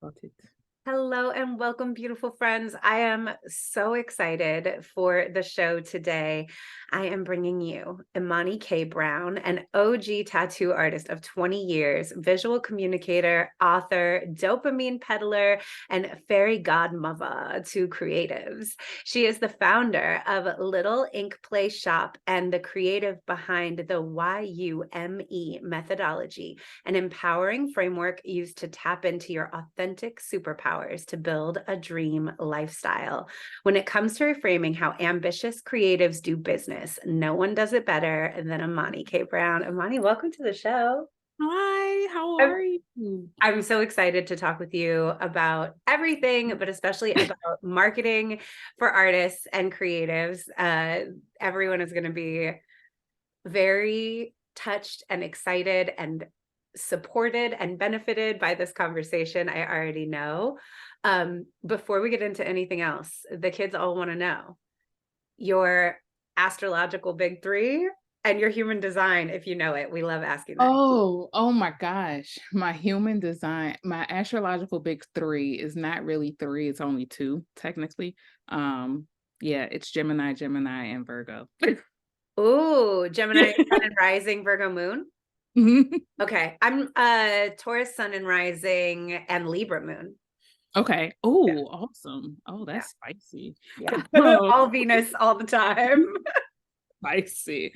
Got it. Hello and welcome, beautiful friends. I am so excited for the show today. I am bringing you Imani K Brown, an OG tattoo artist of 20 years, visual communicator, author, dopamine peddler, and fairy godmother to creatives. She is the founder of Little INKPLAY Shop and the creative behind the Y.U.M.E Methodology, an empowering framework used to tap into your authentic superpowers to build a dream lifestyle. When it comes to reframing how ambitious creatives do business, no one does it better than Imani K Brown. Imani, welcome to the show. Hi, how I'm, are you? I'm so excited to talk with you about everything, but especially about marketing for artists and creatives. Everyone is going to be very touched and excited and supported and benefited by this conversation. I already know. Before we get into anything else, the kids all want to know your astrological big three and your human design, if you know it. We love asking that. Oh my gosh. My human design, my astrological big three is not really three, it's only two, technically. Um, yeah, it's Gemini, Gemini, and Virgo. Ooh, Gemini sun and rising, Virgo moon. Mhm. Okay, I'm Taurus sun and rising and Libra moon. Okay. Yeah, Oh, awesome. Oh, yeah, that's spicy. yeah. Oh, All Venus all the time. spicy.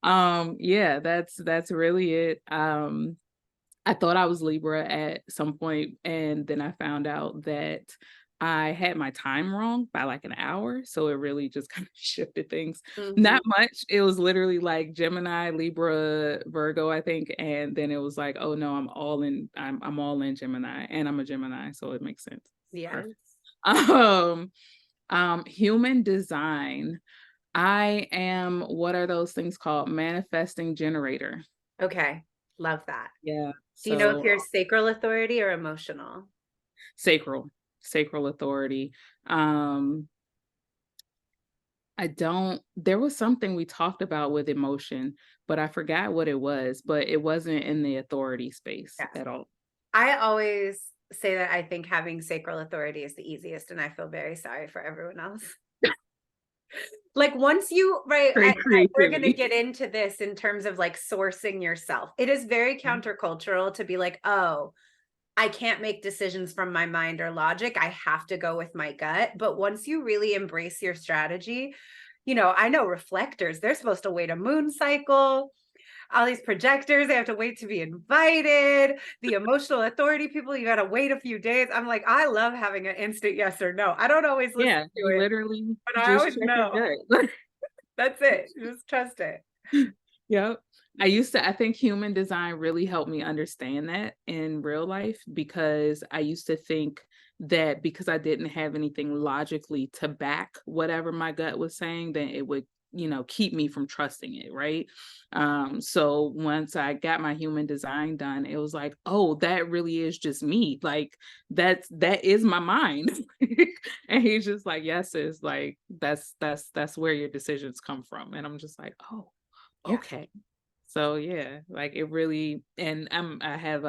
Yeah, that's really it. I thought I was Libra at some point, and then I found out that I had my time wrong by like an hour. So it really just kind of shifted things. Mhm. Not much. It was literally like Gemini, Libra, Virgo, I think. And then it was like, oh no, I'm all in Gemini and I'm a Gemini. So it makes sense. Yes. Perfect. Um, human design. I am, what are those things called? Manifesting generator. Okay. Love that. Yeah. Do you know if So you're sacral authority or emotional? sacral, sacral authority. Um, I don't there was something we talked about with emotion, but I forgot what it was, but it wasn't in the authority space Yes. at all. I always say that I think having sacral authority is the easiest, and I feel very sorry for everyone else. Like once you, right, Great we're gonna creativity. get into this in terms of like sourcing yourself. It is very Mhm. countercultural to be like, oh, I can't make decisions from my mind or logic. I have to go with my gut. But once you really embrace your strategy, I know reflectors, they're supposed to wait a moon cycle. All these projectors, they have to wait to be invited. The emotional authority people, you got to wait a few days. I'm like, I love having an instant yes or no. I don't always listen Yeah, to you it, literally but I just always check your know. gut. That's it. Just trust it. Yep. I think human design really helped me understand that in real life because I used to think that because I didn't have anything logically to back whatever my gut was saying, then it would, keep me from trusting it, right? So once I got my human design done, it was like, oh, that really is just me. Like that is my mind. And he's just like, yes, it's like that's where your decisions come from. And I'm just like, oh, Yeah. okay. So yeah, like it really and I have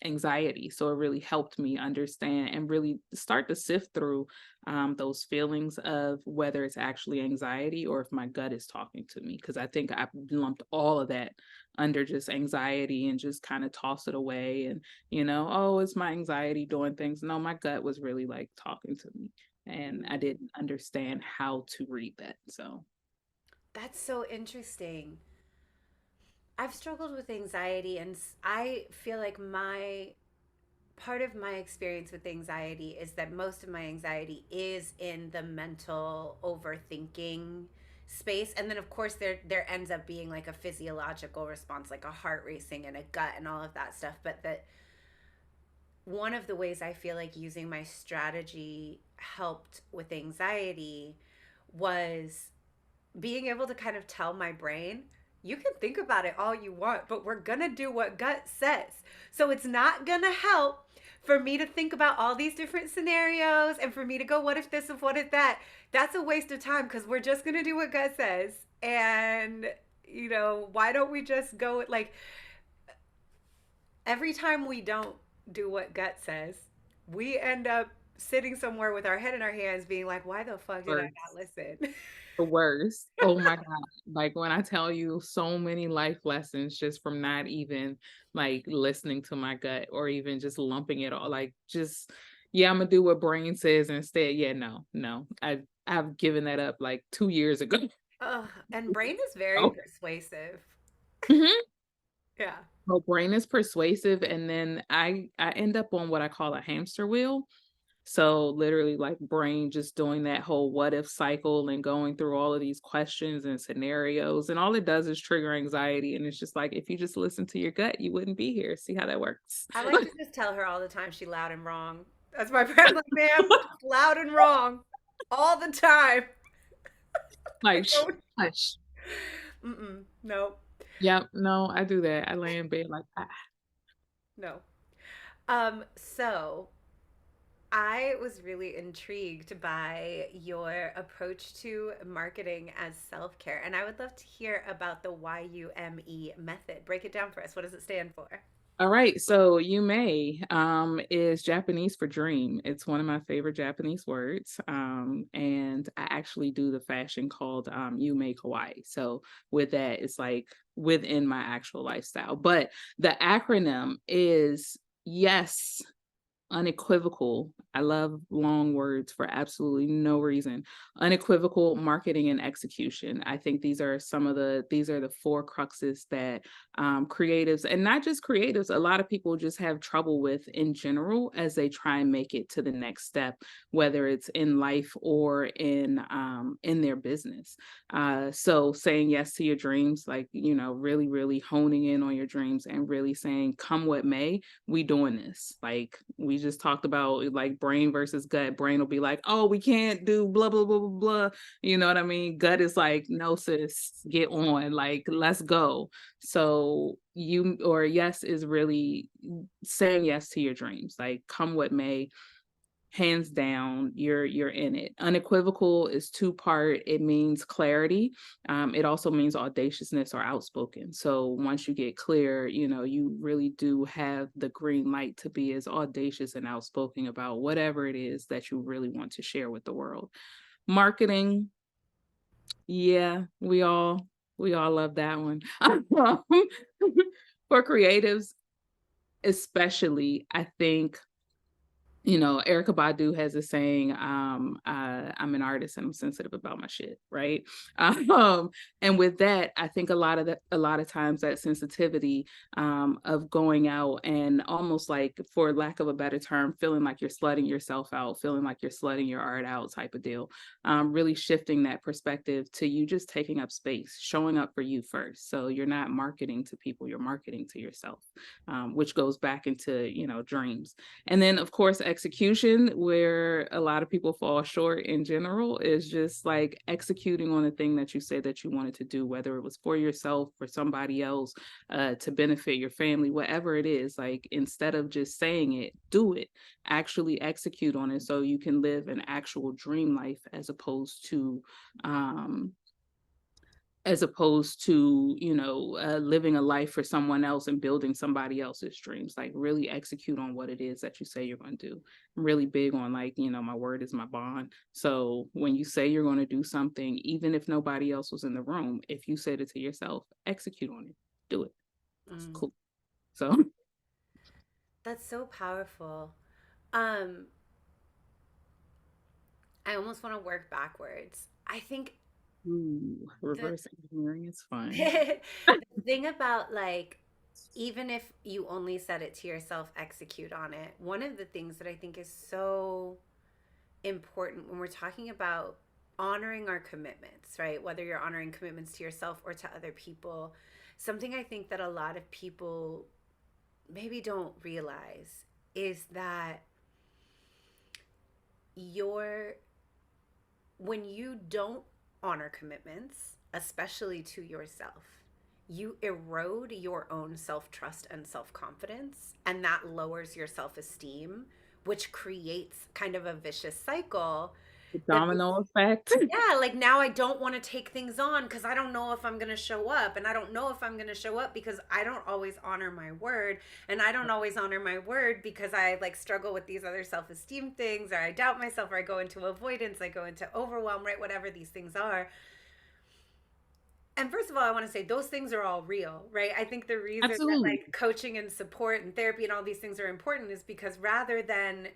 anxiety, so it really helped me understand and really start to sift through those feelings of whether it's actually anxiety or if my gut is talking to me because I think I lumped all of that under just anxiety and just kind of toss it away and oh, it's my anxiety doing things. No, my gut was really like talking to me and I Mm. didn't understand how to read that. So That's so interesting. I've struggled with anxiety, and I feel like my part of my experience with anxiety is that most of my anxiety is in the mental overthinking space, and then of course there ends up being like a physiological response, like a heart racing and a gut and all of that stuff. But that one of the ways I feel like using my strategy helped with anxiety was being able to kind of tell my brain, you can think about it all you want, but we're going to do what gut says. So it's not going to help for me to think about all these different scenarios and for me to go, what if this, if what if that? That's a waste of time because we're just going to do what gut says. And, why don't we just go like every time we don't do what gut says, we end up sitting somewhere with our head in our hands being like, why the fuck did I not Worst. listen? The worst. Oh my God. Like when I tell you so many life lessons just from not even like listening to my gut or even just lumping it all. Like just, yeah, I'm gonna do what brain says instead. Yeah, no, no. I've given that up like 2 years ago. Ugh, and brain is very Oh. persuasive. Mhm. Yeah. So brain is persuasive, and then I end up on what I call a hamster wheel. So literally like brain just doing that whole what if cycle and going through all of these questions and scenarios, and all it does is trigger anxiety, and it's just like if you just listen to your gut, you wouldn't be here. See how that works? I like to just tell her all the time she loud and wrong. That's my friend. Like, ma'am, loud and wrong all the time. Like hush. Mm-mm. No, Yep, no, I do that. I lay in bed like ah. no. So I was really intrigued by your approach to marketing as self-care, and I would love to hear about the Y.U.M.E method. Break it down for us. What does it stand for? All right, so "yume" is Japanese for dream. It's one of my favorite Japanese words, and I actually do the fashion called "Yume Kawaii." So with that, it's like within my actual lifestyle. But the acronym is yes, unequivocal. I love long words for absolutely no reason. Unequivocal marketing and execution. I think these are the four cruxes that creatives, and not just creatives, a lot of people just have trouble with in general as they try and make it to the next step, whether it's in life or in their business. So saying yes to your dreams, like really, really honing in on your dreams and really saying, "Come what may, we doing this." Like we just talked about like brain versus gut. Brain will be like, "Oh, we can't do blah blah blah blah blah." You know what I mean? Gut is like, "No, sis, get on. Like, let's go." So you or yes is really saying yes to your dreams. Like come what may, hands down, you're in it. Unequivocal is two-part. It means clarity. It also means audaciousness or outspoken. So once you get clear, you really do have the green light to be as audacious and outspoken about whatever it is that you really want to share with the world. Marketing, yeah, we all love that one. For creatives especially, I think Erica Badu has a saying, I'm an artist and I'm sensitive about my shit, right? Um, and with that, I think a lot of times that sensitivity of going out and almost like, for lack of a better term, feeling like you're slutting yourself out, feeling like you're slutting your art out type of deal, really shifting that perspective to you just taking up space, showing up for you first. So you're not marketing to people, you're marketing to yourself, which goes back into, dreams. And then, of course, execution, where a lot of people fall short in general, is just like executing on the thing that you said that you wanted to do, whether it was for yourself, for somebody else, to benefit your family, whatever it is. Like, instead of just saying it, do it, actually execute on it so you can live an actual dream life um, living a life for someone else and building somebody else's dreams. Like really execute on what it is that you say you're going to do. I'm really big on like, my word is my bond. So when you say you're going to do something, even if nobody else was in the room, if you said it to yourself, execute on it, do it. It's Mm, cool. So that's so powerful. Um, I almost want to work backwards. I think ooh, the reverse engineering is fun. the thing about, like, even if you only said it to yourself, execute on it. One of the things that I think is so important when we're talking about honoring our commitments, right? Whether you're honoring commitments to yourself or to other people, something I think that a lot of people maybe don't realize is that your when you don't honor commitments, especially to yourself, you erode your own self trust and self confidence, and that lowers your self esteem, which creates kind of a vicious cycle. The that this domino effect. yeah, like now I don't want to take things on because I don't know if I'm going to show up. And I don't know if I'm going to show up because I don't always honor my word. And I don't always honor my word because I like struggle with these other self esteem things, or I doubt myself, or I go into avoidance, I go into overwhelm, right? Whatever these things are. And first of all, I want to say those things are all real, right? I think the reason that Absolutely. like coaching and support and therapy and all these things are important is because rather than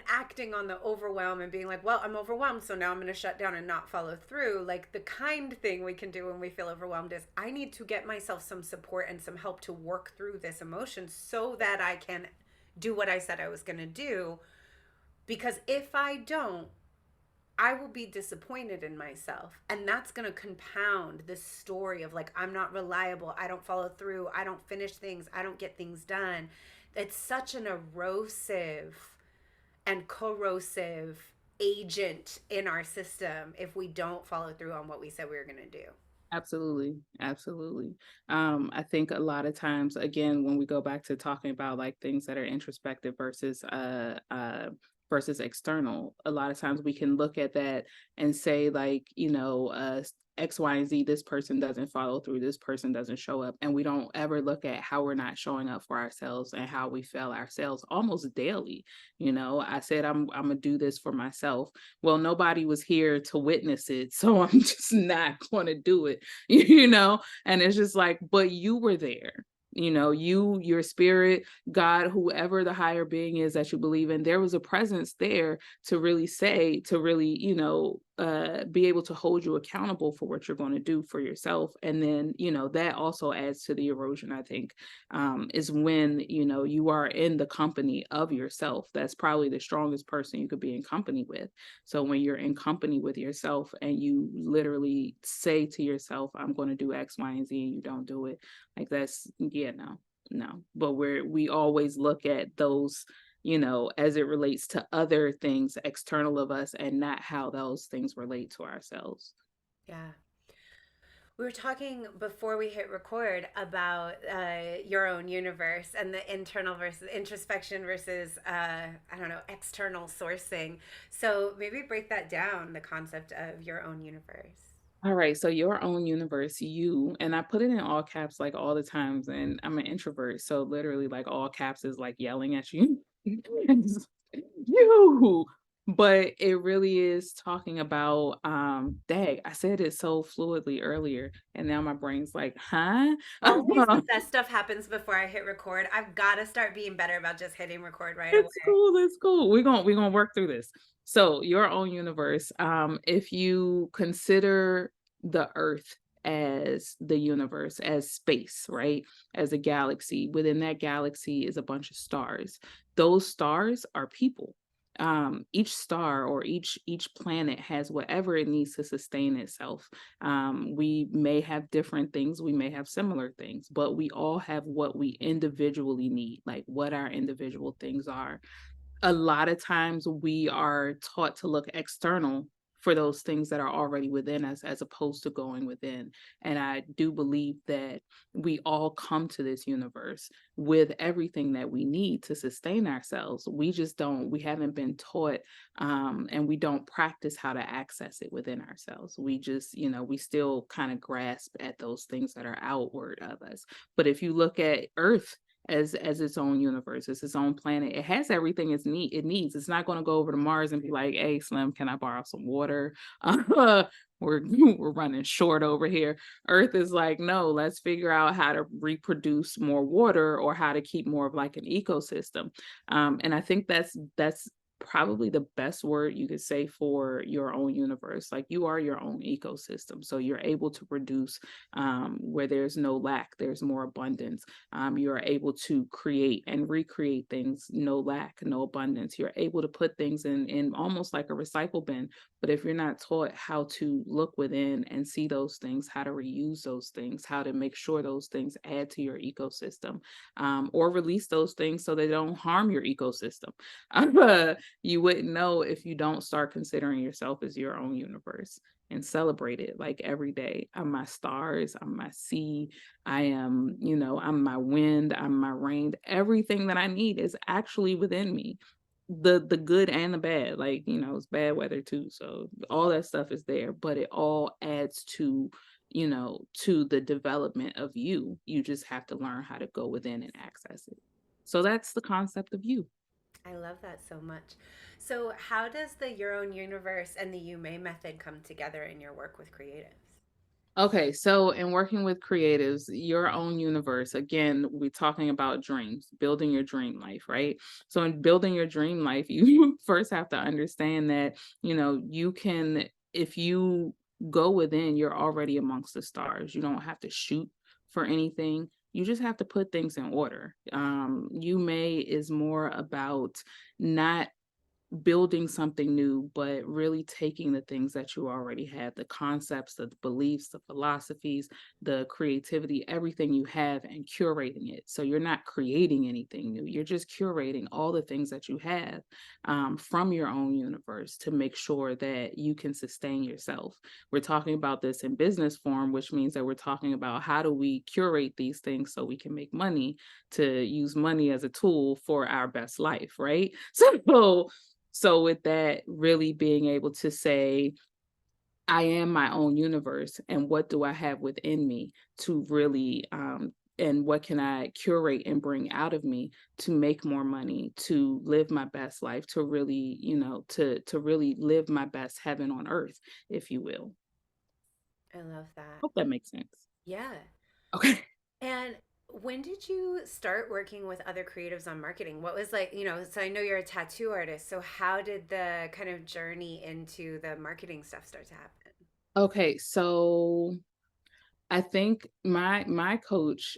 acting on the overwhelm and being like, well, I'm overwhelmed, so now I'm going to shut down and not follow through, like the kind thing we can do when we feel overwhelmed is I need to get myself some support and some help to work through this emotion so that I can do what I said I was going to do. Because if I don't, I will be disappointed in myself. And that's going to compound this story of like, I'm not reliable. I don't follow through. I don't finish things. I don't get things done. It's such an erosive and corrosive agent in our system if we don't follow through on what we said we were going to do. Absolutely. Absolutely. I think a lot of times, again, when we go back to talking about like things that are introspective versus external, a lot of times we can look at that and say like, X, Y, and Z, this person doesn't follow through, this person doesn't show up. And we don't ever look at how we're not showing up for ourselves and how we fail ourselves almost daily. I said I'm gonna do this for myself. Well, nobody was here to witness it, so I'm just not going to do it, and it's just like, but you were there. Your spirit, God, whoever the higher being is that you believe in, there was a presence there to really be able to hold you accountable for what you're going to do for yourself. And then, that also adds to the erosion, I think, is when, you are in the company of yourself. That's probably the strongest person you could be in company with. So when you're in company with yourself and you literally say to yourself, I'm going to do X, Y, and Z, and you don't do it, like that's, yeah, no. But we always look at those, as it relates to other things external of us and not how those things relate to ourselves. Yeah. We were talking before we hit record about your own universe and the internal versus introspection versus, I don't know, external sourcing. So maybe break that down, the concept of your own universe. All right, so your own universe, you, and I put it in all caps like all the times, and I'm an introvert, so literally like all caps is like yelling at you. You, but it really is talking about dang, I said it so fluidly earlier, and now my brain's like, huh? Always the best stuff happens before I hit record. I've got to start being better about just hitting record right It's away. cool. It's cool. We're gonna work through this. So your own universe. If you consider the Earth as the universe, as space, right? As a galaxy. Within that galaxy is a bunch of stars. Those stars are people. Each star or each planet has whatever it needs to sustain itself. We may have different things, we may have similar things, but we all have what we individually need, like what our individual things are. A lot of times we are taught to look external for those things that are already within us as opposed to going within. And I do believe that we all come to this universe with everything that we need to sustain ourselves. We haven't been taught, and we don't practice how to access it within ourselves. We just, we still kind of grasp at those things that are outward of us. But if you look at Earth, as its own universe, it's its own planet. It has everything it needs. It's not going to go over to Mars and be like, "Hey, Slim, can I borrow some water? We're running short over here." Earth is like, "No, let's figure out how to reproduce more water or how to keep more of like an ecosystem." And I think that's probably the best word you could say for your own universe. Like you are your own ecosystem, so you're able to produce where there's no lack, there's more abundance. You're able to create and recreate things, no lack, no abundance. You're able to put things in almost like a recycle bin. But if you're not taught how to look within and see those things, how to reuse those things, how to make sure those things add to your ecosystem, or release those things so they don't harm your ecosystem, you wouldn't know if you don't start considering yourself as your own universe and celebrate it like every day. I'm my stars, I'm my sea, I am, I'm my wind, I'm my rain. Everything that I need is actually within me. the good and the bad. Like, it's bad weather too. So all that stuff is there, but it all adds to, to the development of you. You just have to learn how to go within and access it. So that's the concept of you. I love that so much. So, how does the Your Own Universe and the Y.U.M.E method come together in your work with creatives? Okay, so in working with creatives, your own universe, again, we're talking about dreams, building your dream life, right? So in building your dream life, you first have to understand that, you can, if you go within, you're already amongst the stars. You don't have to shoot for anything. You just have to put things in order. You may is more about not building something new, but really taking the things that you already have, the concepts, the beliefs, the philosophies, the creativity, everything you have, and curating it. So you're not creating anything new. You're just curating all the things that you have from your own universe to make sure that you can sustain yourself. We're talking about this in business form, which means that we're talking about how do we curate these things so we can make money, to use money as a tool for our best life, right? So with that, really being able to say, I am my own universe, and what do I have within me to really, and what can I curate and bring out of me to make more money, to live my best life, to really, to really live my best heaven on earth, if you will. I love that. Hope that makes sense. Yeah. Okay. And when did you start working with other creatives on marketing? What was like, so I know you're a tattoo artist. So how did the kind of journey into the marketing stuff start to happen? Okay, so I think my coach,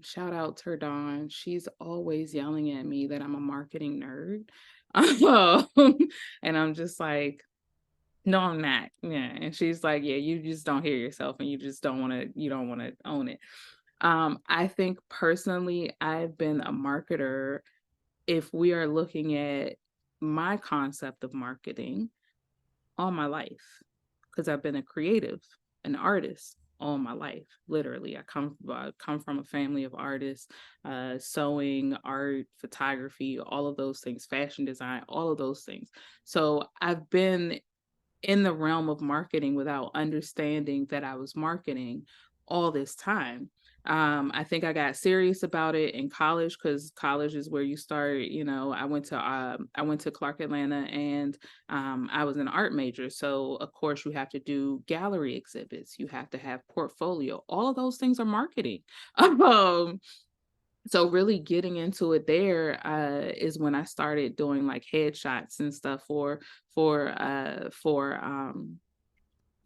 shout out to Dawn, she's always yelling at me that I'm a marketing nerd. And I'm just like, no, I'm not. Yeah. And she's like, yeah, you just don't hear yourself and you don't want to own it. I think personally, I've been a marketer. If we are looking at my concept of marketing, all my life, because I've been a creative, an artist all my life. Literally, I come from a family of artists, sewing, art, photography, all of those things, fashion design, all of those things. So I've been in the realm of marketing without understanding that I was marketing all this time. I think I got serious about it in college because college is where you start. I went to Clark Atlanta, and I was an art major. So of course you have to do gallery exhibits. You have to have portfolio. All of those things are marketing. Um, so really getting into it there is when I started doing like headshots and stuff for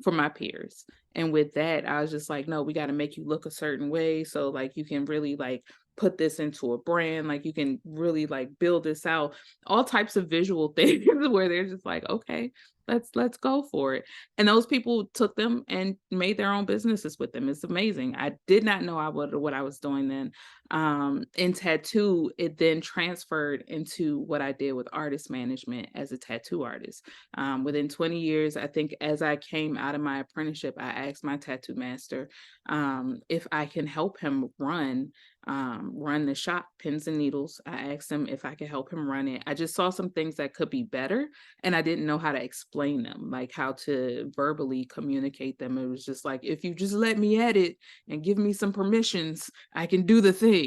my peers. And with that, I was just like, no, we got to make you look a certain way. So like you can really like put this into a brand, like you can really like build this out, all types of visual things where they're just like, okay, let's go for it. And those people took them and made their own businesses with them. It's amazing. I did not know what I was doing then. In tattoo, it then transferred into what I did with artist management as a tattoo artist. Within 20 years, I think as I came out of my apprenticeship, I asked my tattoo master if I can help him run the shop, Pins and Needles. I asked him if I could help him run it. I just saw some things that could be better, and I didn't know how to explain them, like how to verbally communicate them. It was just like, if you just let me edit and give me some permissions, I can do the thing.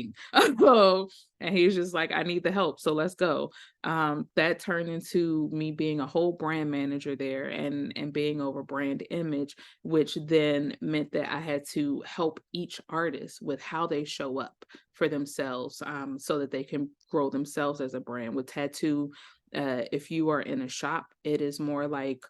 So, and he was just like, I need the help, so let's go. That turned into me being a whole brand manager there, and being over brand image, which then meant that I had to help each artist with how they show up for themselves, so that they can grow themselves as a brand. With tattoo, if you are in a shop, it is more like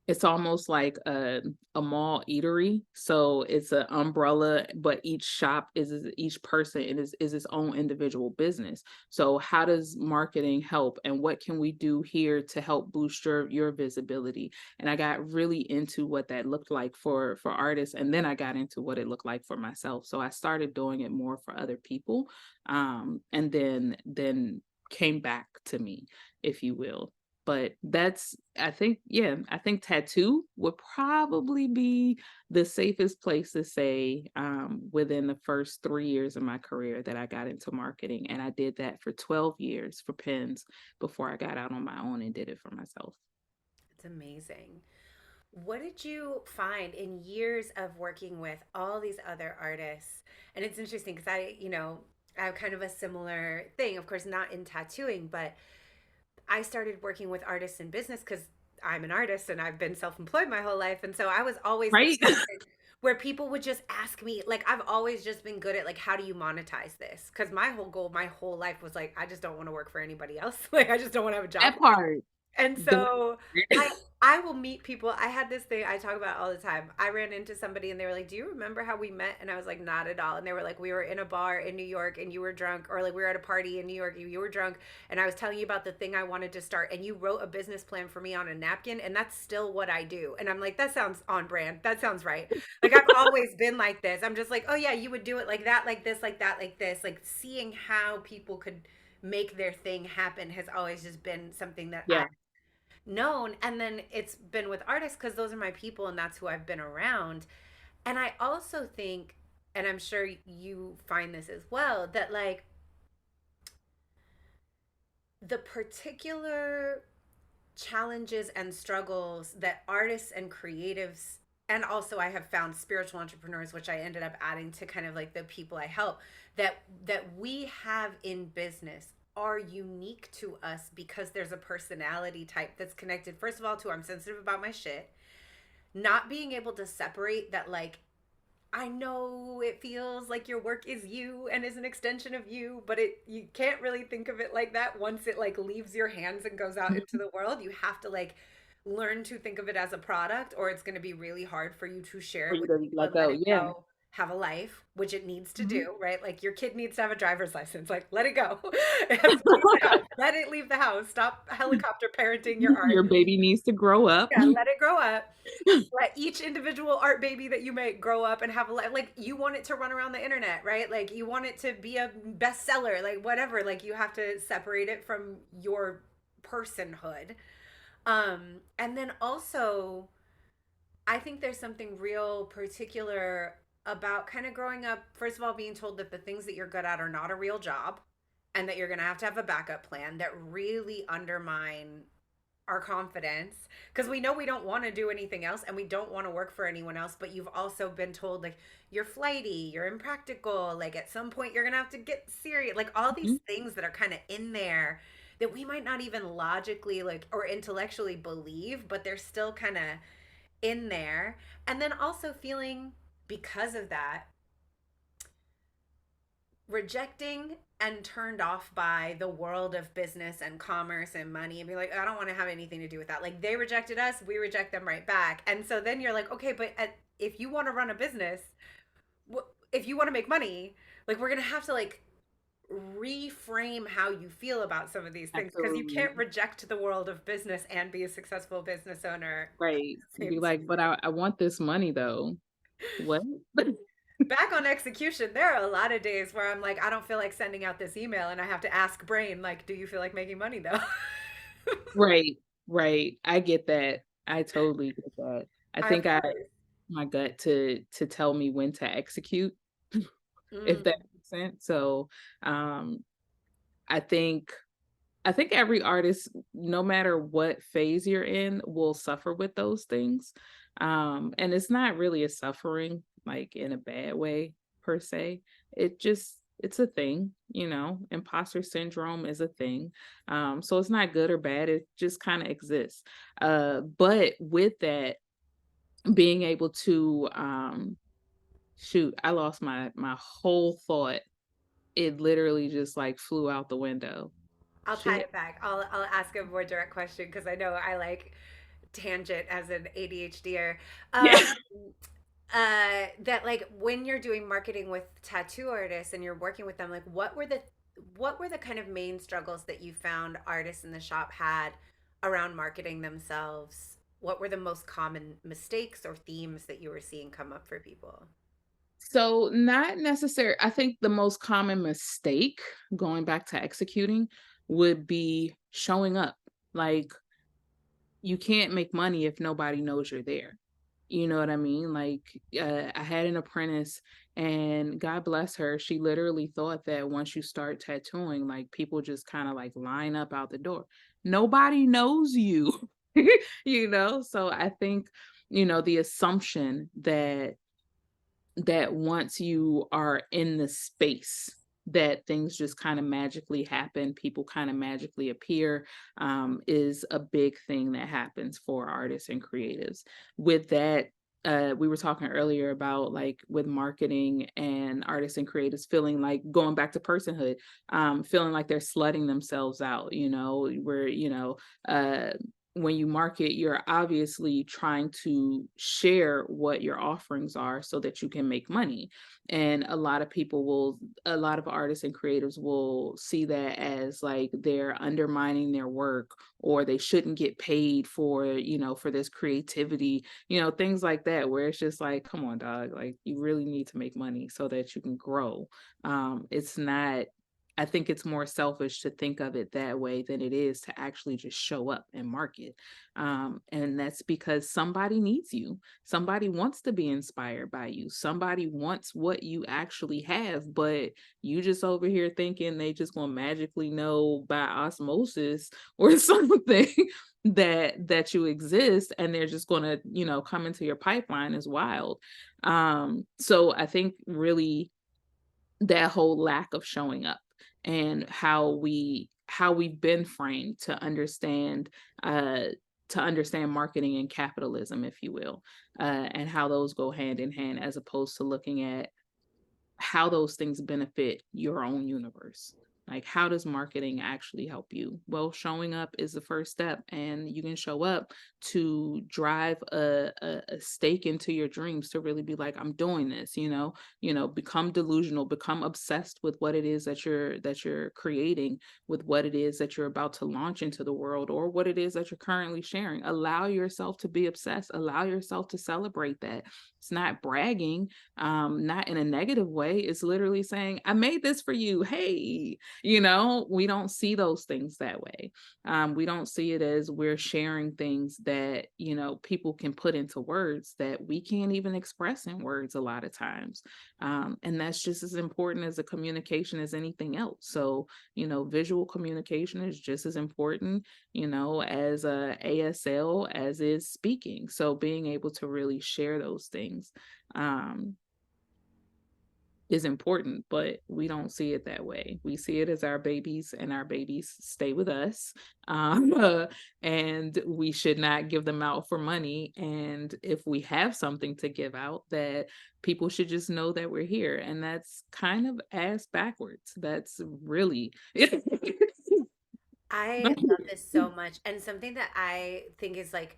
it's almost like a mall eatery. So it's an umbrella, but each shop is each person is its own individual business. So how does marketing help, and what can we do here to help boost your visibility? And I got really into what that looked like for artists, and then I got into what it looked like for myself. So I started doing it more for other people, and then came back to me, if you will. But I think, I think tattoo would probably be the safest place to say, within the first 3 years of my career that I got into marketing. And I did that for 12 years for pens before I got out on my own and did it for myself. It's amazing. What did you find in years of working with all these other artists? And it's interesting because I have kind of a similar thing, of course, not in tattooing, but I started working with artists in business because I'm an artist and I've been self employed my whole life. And so I was always the Right? person where people would just ask me, like, I've always just been good at, like, how do you monetize this? Because my whole goal, my whole life was like, I just don't want to work for anybody else. Like, I just don't want to have a job. That part. And The so I I will meet people. I had this thing I talk about all the time. I ran into somebody and they were like, "Do you remember how we met?" And I was like, "Not at all." And they were like, "We were in a bar in New York and you were drunk, or like we were at a party in New York, you were drunk, and I was telling you about the thing I wanted to start and you wrote a business plan for me on a napkin, and that's still what I do." And I'm like, "That sounds on brand. That sounds right." Like I've always been like this. I'm just like, "Oh yeah, you would do it like that, like this, like that, like this." Like seeing how people could make their thing happen has always just been something that I yeah. known. And then it's been with artists because those are my people and that's who I've been around. And I also think, and I'm sure you find this as well, that like the particular challenges and struggles that artists and creatives, and also I have found spiritual entrepreneurs, which I ended up adding to kind of like the people I help, that we have in business are unique to us because there's a personality type that's connected, first of all, to I'm sensitive about my shit, not being able to separate that. Like, I know it feels like your work is you and is an extension of you, but it you can't really think of it like that once it like leaves your hands and goes out into Mhm. the world. You have to like learn to think of it as a product, or it's going to be really hard for you to share For it you with to people let and let go. it Yeah. go, have a life, which it needs to Mhm. do, right? Like your kid needs to have a driver's license. Like let it go. It has to leave the house. Let it leave the house. Stop helicopter parenting your art. Your baby needs to grow up. Yeah, let it grow up. Let each individual art baby that you make grow up and have a life. Like you want it to run around the internet, right? Like you want it to be a bestseller, like whatever. Like you have to separate it from your personhood. And then also I think there's something real particular about kind of growing up, first of all, being told that the things that you're good at are not a real job and that you're going to have a backup plan that really undermine our confidence because we know we don't want to do anything else and we don't want to work for anyone else, but you've also been told like you're flighty, you're impractical, like at some point you're gonna have to get serious, like all these Mhm. things that are kind of in there that we might not even logically like or intellectually believe, but they're still kind of in there. And then also feeling, because of that, rejecting and turned off by the world of business and commerce and money and be like, I don't want to have anything to do with that. Like they rejected us, we reject them right back. And so then you're like, okay, but if you want to run a business, if you want to make money, like we're going to have to like reframe how you feel about some of these things because you Absolutely. can't reject the world of business and be a successful business owner Right. at the Be same like, but I want this money though. What? back on execution, there are a lot of days where I'm like, I don't feel like sending out this email, and I have to ask brain, like, do you feel like making money though? Right. Right. I get that. I totally get that. I Of think I course. my gut to tell me when to execute, if that Mm. makes sense. So, um, I think I think every artist, no matter what phase you're in, will suffer with those things. And it's not really a suffering, like in a bad way per se. It's a thing, imposter syndrome is a thing. So it's not good or bad, it just kind of exists. But with that, being able to shoot, I lost my whole thought. It literally just like flew out the window. I'll tie Shit. it back. I'll ask a more direct question because I know I like tangent as an ADHDer. Yeah. That like when you're doing marketing with tattoo artists and you're working with them, like what were the kind of main struggles that you found artists in the shop had around marketing themselves? What were the most common mistakes or themes that you were seeing come up for people? So, not necessary. I think the most common mistake, going back to executing, would be showing up. Like, you can't make money if nobody knows you're there. You know what I mean? Like, I had an apprentice, and God bless her, she literally thought that once you start tattooing, like, people just kinda, like, line up out the door. Nobody knows you, you know? So I think, the assumption that once you are in the space, that things just kind of magically happen, people kind of magically appear, is a big thing that happens for artists and creatives. With that, we were talking earlier about, like, with marketing and artists and creatives feeling like, going back to personhood, feeling like they're slutting themselves out, where, when you market, you're obviously trying to share what your offerings are so that you can make money. And a lot of artists and creatives will see that as like they're undermining their work, or they shouldn't get paid for this creativity, things like that, where it's just like, come on, dog, like, you really need to make money so that you can grow. It's not I think it's more selfish to think of it that way than it is to actually just show up and market. And that's because somebody needs you. Somebody wants to be inspired by you. Somebody wants what you actually have, but you just over here thinking they just gonna magically know by osmosis or something that you exist, and they're just gonna, come into your pipeline is wild. So I think really that whole lack of showing up, and how we've been framed uh to understand marketing and capitalism, if you will, and how those go hand in hand, as opposed to looking at how those things benefit your own universe. Like, how does marketing actually help you? Well, showing up is the first step, and you can show up to drive a stake into your dreams, to really be like, I'm doing this, become delusional, become obsessed with what it is that you're creating, with what it is that you're about to launch into the world, or what it is that you're currently sharing. Allow yourself to be obsessed, allow yourself to celebrate that. It's not bragging, not in a negative way. It's literally saying, I made this for you. Hey, we don't see those things that way. We don't see it as we're sharing things that, people can put into words that we can't even express in words a lot of times. And that's just as important as a communication as anything else. So, visual communication is just as important, as a ASL as is speaking. So being able to really share those things, um, is important, but we don't see it that way. We see it as our babies, and our babies stay with us. And we should not give them out for money. And if we have something to give out, that people should just know that we're here. And that's kind of ass backwards. That's really I love this so much. And something that I think is like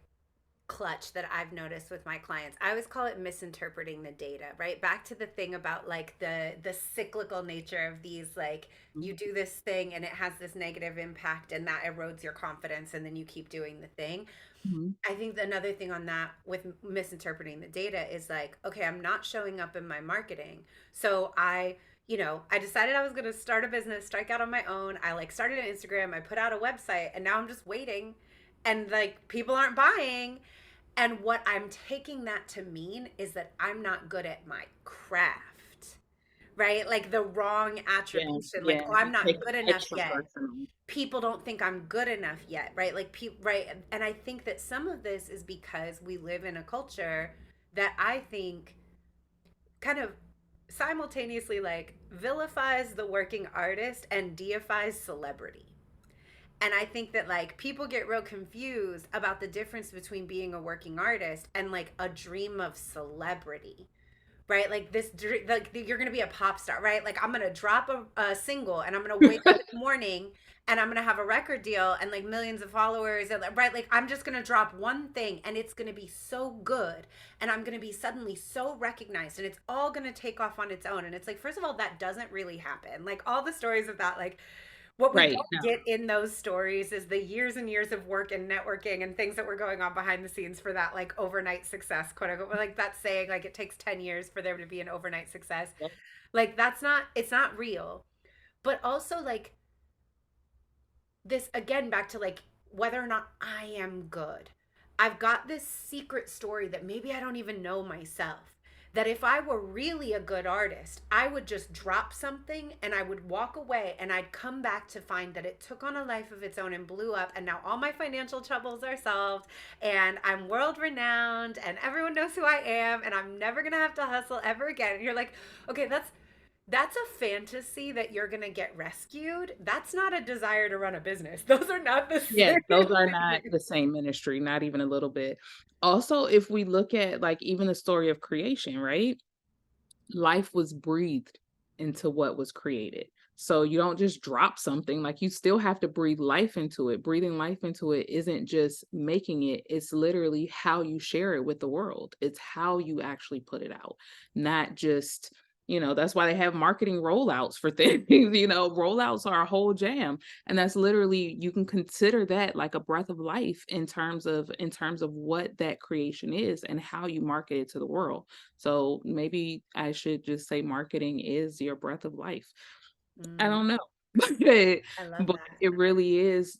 clutch that I've noticed with my clients. I always call it misinterpreting the data, right? Back to the thing about like the cyclical nature of these, like, you do this thing and it has this negative impact and that erodes your confidence and then you keep doing the thing. Mhm. I think another thing on that with misinterpreting the data is like, okay, I'm not showing up in my marketing. So I decided I was going to start a business, strike out on my own. I like started an Instagram, I put out a website, and now I'm just waiting, and like people aren't buying. And what I'm taking that to mean is that I'm not good at my craft, right? Like the wrong Yeah, attribution, like, yeah. oh, I'm You take not it good enough extra yet. personal. People don't think I'm good enough yet, right? Like, people, right? And I think that some of this is because we live in a culture that I think kind of simultaneously like vilifies the working artist and deifies celebrity. And I think that like people get real confused about the difference between being a working artist and like a dream of celebrity, right? Like like you're gonna be a pop star, right? Like I'm gonna drop a single and I'm gonna wake up in the morning and I'm gonna have a record deal and like millions of followers, and right, like I'm just gonna drop one thing and it's gonna be so good and I'm gonna be suddenly so recognized and it's all gonna take off on its own. And it's like, first of all, that doesn't really happen. Like all the stories of that, like what we Right. don't get in those stories is the years and years of work and networking and things that were going on behind the scenes for that like overnight success, quote unquote. Like that saying, like it takes 10 years for there to be an overnight success. No. Like that's not, it's not real. But also like this again back to like whether or not I am good. I've got this secret story that maybe I don't even know myself. That if I were really a good artist, I would just drop something and I would walk away and I'd come back to find that it took on a life of its own and blew up. And now all my financial troubles are solved and I'm world renowned and everyone knows who I am and I'm never going to have to hustle ever again. And you're like, okay, that's a fantasy that you're going to get rescued. That's not a desire to run a business. Those are not the Yes, same those are not thing. the same ministry, not even a little bit. Also, if we look at like even the story of creation, right? Life was breathed into what was created. So you don't just drop something, like you still have to breathe life into it. Breathing life into it isn't just making it, it's literally how you share it with the world. It's how you actually put it out, not just, that's why they have marketing rollouts for things. Rollouts are a whole jam. And that's literally, you can consider that like a breath of life in terms of what that creation is and how you market it to the world. So maybe I should just say marketing is your breath of life. I Mm, don't know. But I love but that. it really is,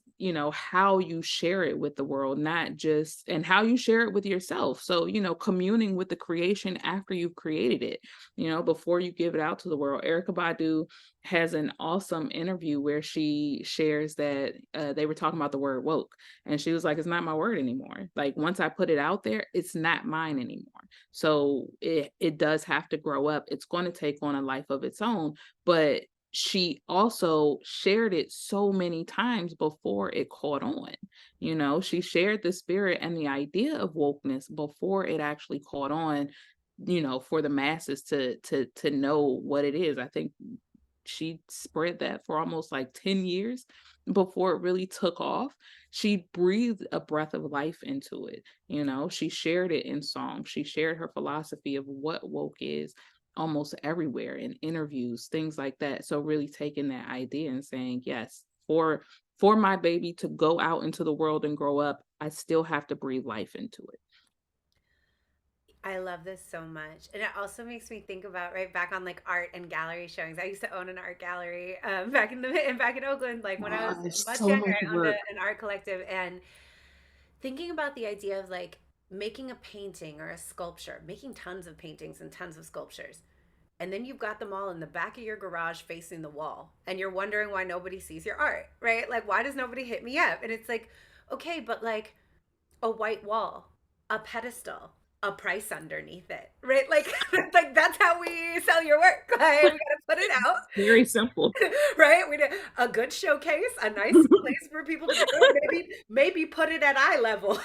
how you share it with the world, not just and how you share it with yourself. So, communing with the creation after you've created it, before you give it out to the world. Erica Badu has an awesome interview where she shares that they were talking about the word woke. And she was like, it's not my word anymore. Like once I put it out there, it's not mine anymore. So it does have to grow up. It's going to take on a life of its own. But she also shared it so many times before it caught on. She shared the spirit and the idea of wokeness before it actually caught on, for the masses to know what it is. I think she spread that for almost like 10 years before it really took off. She breathed a breath of life into it. She shared it in song. She shared her philosophy of what woke is almost everywhere in interviews, things like that. So really taking that idea and saying, yes, for my baby to go out into the world and grow up, I still have to breathe life into it. I love this so much. And it also makes me think about right back on like art and gallery showings. I used to own an art gallery back in Oakland, like when I was Gosh, much so younger, much I owned work. an art collective and thinking about the idea of like making a painting or a sculpture, making tons of paintings and tons of sculptures. And then you've got them all in the back of your garage facing the wall. And you're wondering why nobody sees your art, right? Like, why does nobody hit me up? And it's like, okay, but like a white wall, a pedestal, a price underneath it, right? Like, like that's how we sell your work. Like, we gotta put it out, Very simple. right? We did a good showcase, a nice place for people to go. Maybe put it at eye level,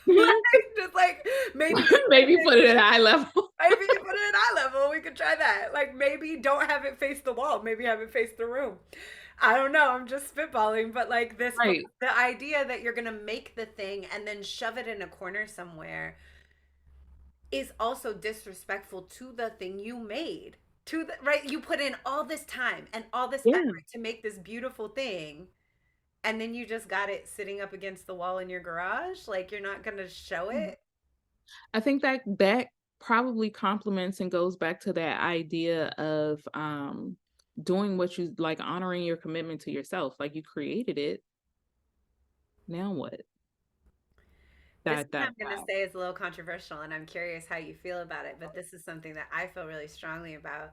right? Just like maybe Maybe put it at eye level. maybe you put it at eye level. We could try that. Like maybe don't have it face the wall. Maybe have it face the room. I don't know. I'm just spitballing, but like this, Right. the idea that you're gonna make the thing and then shove it in a corner somewhere is also disrespectful to the thing you made. To the right, you put in all this time and all this Yeah. effort to make this beautiful thing, and then you just got it sitting up against the wall in your garage. Like you're not gonna show it. I think that probably complements and goes back to that idea of doing what you like, honoring your commitment to yourself. Like you created it. Now what? This Dot one dot I'm going to dot. say is a little controversial, and I'm curious how you feel about it, but this is something that I feel really strongly about.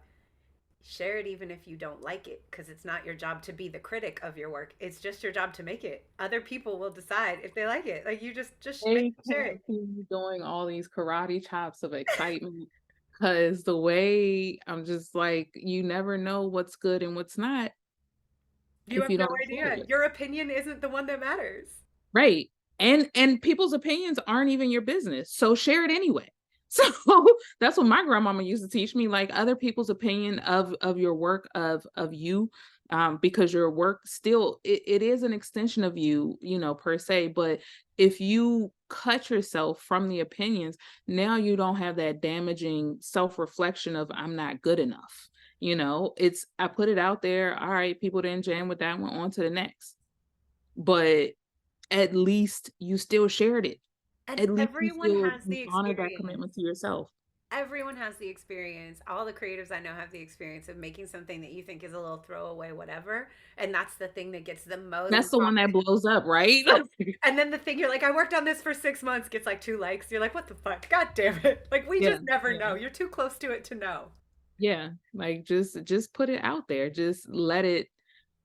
Share it even if you don't like it, because it's not your job to be the critic of your work. It's just your job to make it. Other people will decide if they like it. Like you just make They share it. can't see you doing all these karate chops of excitement because the way I'm just like, you never know what's good and what's not You if have you no don't share idea. it. Your opinion isn't the one that matters. Right. And people's opinions aren't even your business. So share it anyway. So that's what my grandmama used to teach me, like other people's opinion of your work, of you, because your work still it is an extension of you, per se. But if you cut yourself from the opinions, now you don't have that damaging self-reflection of I'm not good enough. It's I put it out there. All right, people didn't jam with that one, on to the next. But at least you still shared it. And At least you everyone still has you the honored that commitment experience. to yourself. everyone has the experience. All the creatives I know have the experience of making something that you think is a little throwaway, whatever. And that's the thing that gets the most. That's the one that blows up, right? And then the thing you're like, I worked on this for 6 months, gets like 2 likes. You're like, what the fuck? God damn it. Like, we Yeah, just never yeah. know. You're too close to it to know. Yeah, like just put it out there. Just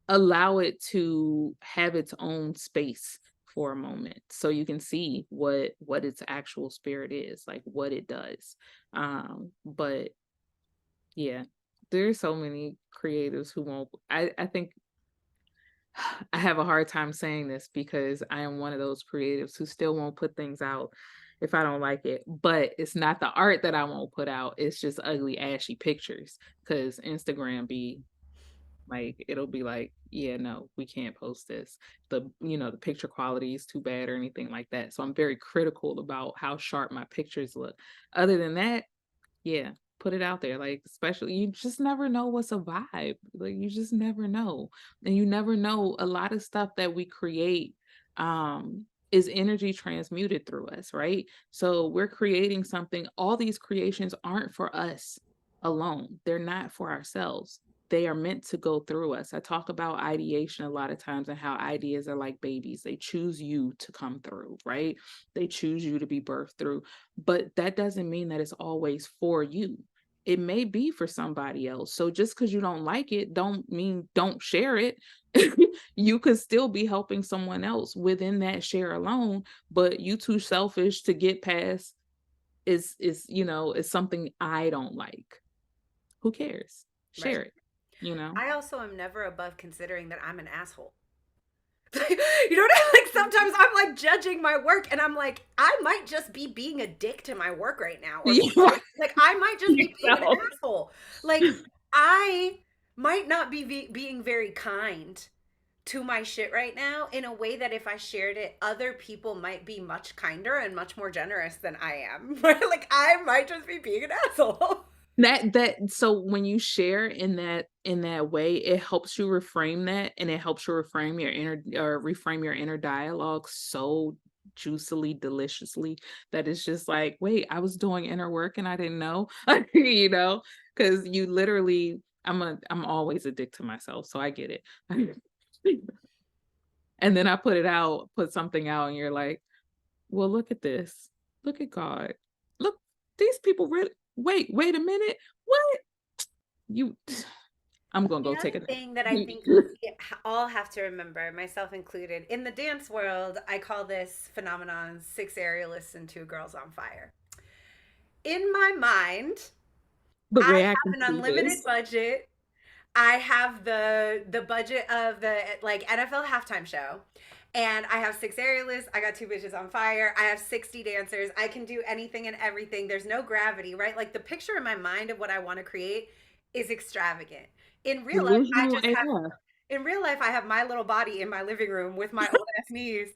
allow it to have its own space for a moment so you can see what its actual spirit is, like what it does. But yeah, there's so many creatives who won't. I think I have a hard time saying this because I am one of those creatives who still won't put things out if I don't like it. But it's not the art that I won't put out. It's just ugly, ashy pictures because Instagram be like, it'll be like, yeah, no, we can't post this. The picture quality is too bad or anything like that. So I'm very critical about how sharp my pictures look. Other than that, yeah, put it out there. Like, especially, you just never know what's a vibe. Like, you just never know. And you never know, a lot of stuff that we create is energy transmuted through us, right? So we're creating something. All these creations aren't for us alone. They're not for ourselves. They are meant to go through us. I talk about ideation a lot of times and how ideas are like babies. They choose you to come through, right? They choose you to be birthed through, but that doesn't mean that it's always for you. It may be for somebody else. So just because you don't like it, don't mean don't share it. You could still be helping someone else within that share alone, but you too selfish to get past is something I don't like. Who cares? Right. Share it, you know? I also am never above considering that I'm an asshole. You know what I mean? Like, sometimes I'm like judging my work and I'm like, I might just be being a dick to my work right now. Or Yeah. like, I might just be being an So, asshole. Like, I might not be being very kind to my shit right now in a way that if I shared it, other people might be much kinder and much more generous than I am. Like, I might just be being an asshole. so when you share in that way, it helps you reframe that, and it helps you reframe your inner dialogue so juicily, deliciously, that it's just like, wait, I was doing inner work and I didn't know. you know, because you literally, I'm always a dick to myself, so I get it. And then I put something out, and you're like, well, look at this. Look at God. Look, these people really wait a minute. What? You I'm gonna The go take other a nap. thing that I think we all have to remember, myself included, in the dance world, I call this phenomenon 6 aerialists and 2 girls on fire. In my mind, But I have reacting an to unlimited this. budget. I have the budget of the like NFL halftime show. And I have 6 aerialists. I got 2 bitches on fire. I have 60 dancers. I can do anything and everything. There's no gravity, right? Like, the picture in my mind of what I want to create is extravagant. In real life, I Delusional just have AF. in real life, I have my little body in my living room with my old ass knees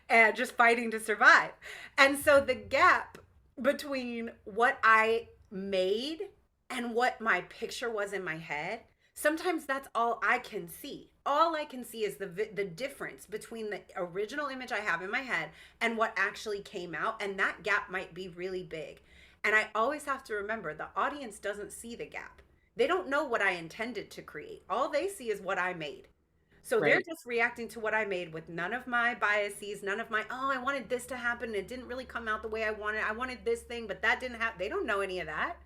and just fighting to survive. And so the gap between what I made and what my picture was in my head, sometimes that's all I can see. All I can see is the difference between the original image I have in my head and what actually came out, and that gap might be really big. And I always have to remember the audience doesn't see the gap. They don't know what I intended to create. All they see is what I made. So they're Right. just reacting to what I made with none of my biases, none of my, oh, I wanted this to happen and it didn't really come out the way I wanted. I wanted this thing, but that didn't happen. They don't know any of that.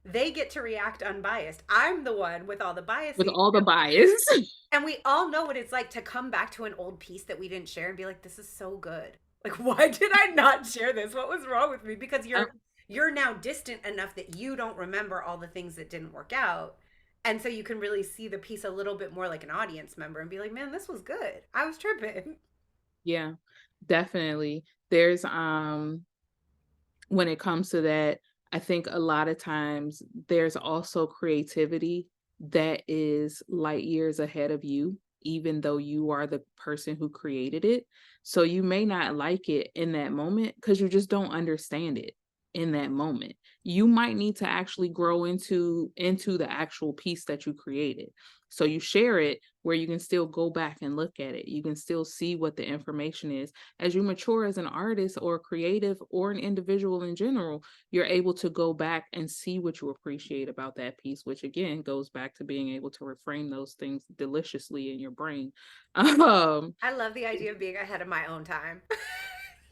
They get to react unbiased. I'm the one with all the With biases. all the bias. And we all know what it's like to come back to an old piece that we didn't share and be like, this is so good. Like, why did I not share this? What was wrong with me? Because Um, you're now distant enough that you don't remember all the things that didn't work out. And so you can really see the piece a little bit more like an audience member and be like, man, this was good. I was tripping. yeah, definitely. There's when it comes to that, I think a lot of times there's also creativity that is light years ahead of you, even though you are the person who created it. So you may not like it in that moment because you just don't understand it. in that moment. You might need to actually grow into the actual piece that you created. So you share it where you can still go back and look at it. You can still see what the information is. As you mature as an artist or a creative or an individual in general, you're able to go back and see what you appreciate about that piece, which again goes back to being able to reframe those things deliciously in your brain. Um, I love the idea of being ahead of my own time.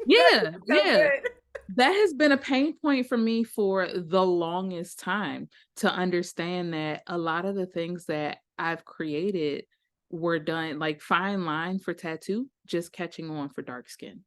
yeah, That's so yeah. good. That has been a pain point for me for the longest time, to understand that a lot of the things that I've created were done like fine line for tattoo, just catching on for dark skin.